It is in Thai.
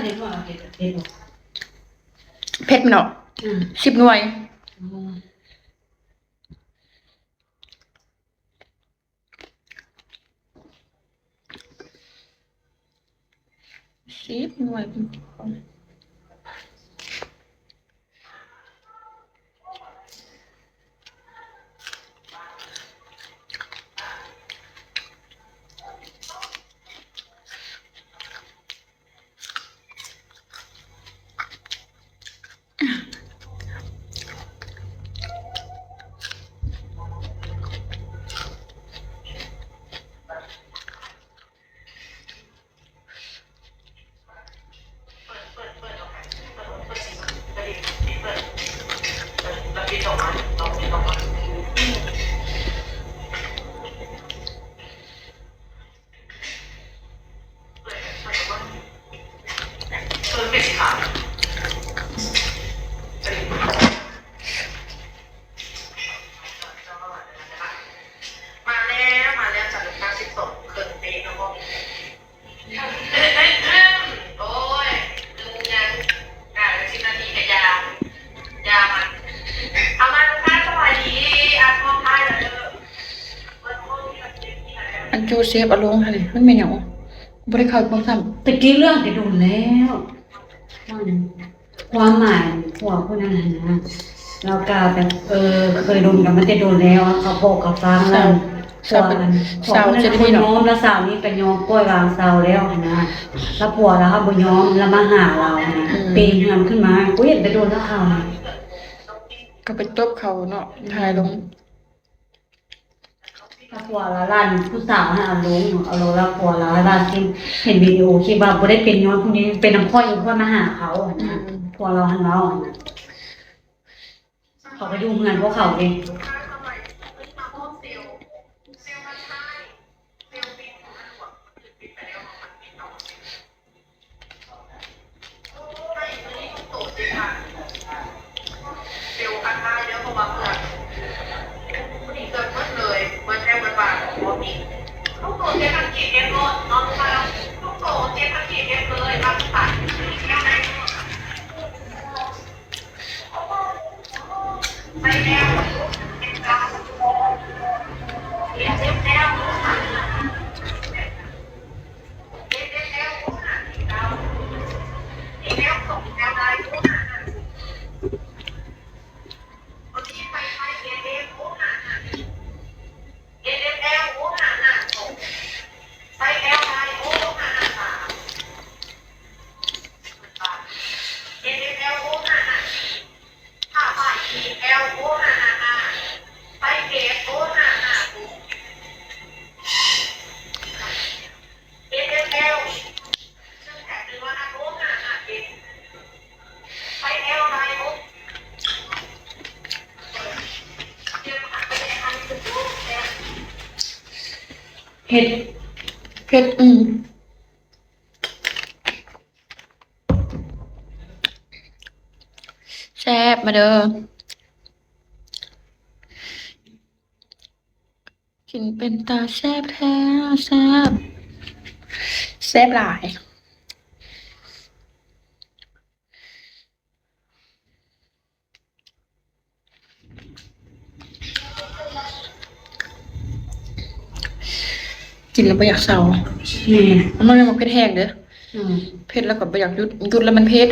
เด็กว่าเผ็ดเผ็ด เผ็ดมันออก10 หน่วย10 หน่วยอันจูเซฟอารมณ์ค่ะนี่มันเป็นอย่างบริการบางซ้ำตะกี้เรื่องจะโดนแล้วความหมายหัวคนนั้นนะเรากล่าวแต่เคยโดนกันมันจะโดนแล้วเขาบอกกับฟังแล้วผัวนั้นจะได้ยอมแล้วสาวนี้เป็นยอมป่วยวางเสาแล้วนะแล้วผัวแล้วเขาบ่ยอมแล้วมาหาเราปีนเงินขึ้นมากูเห็นไปโดนแล้วเขาก็ไปตบเขาเนาะทายลงผัวละลั่นผู้สาวให้เอาลงแล้วผัวละลั่นเห็นวิดีโอคิดว่าบ่ได้เป็นย้อนพวกนี้เป็นน้ำข้อยเพื่อมาหาเขานะผัวเราหันเราเขาไปดูเงินพวกเขาเองเผ็ดแซ่บมาเด้อกินเป็นตาแซ่บแท้แซ่บหลายกินแล้วไม่อยากเศร้ามันไม่มาเผ็ดแห้งเด้อเผ็ดแล้วก็ไม่อยากหยุดแล้วมันเผ็ด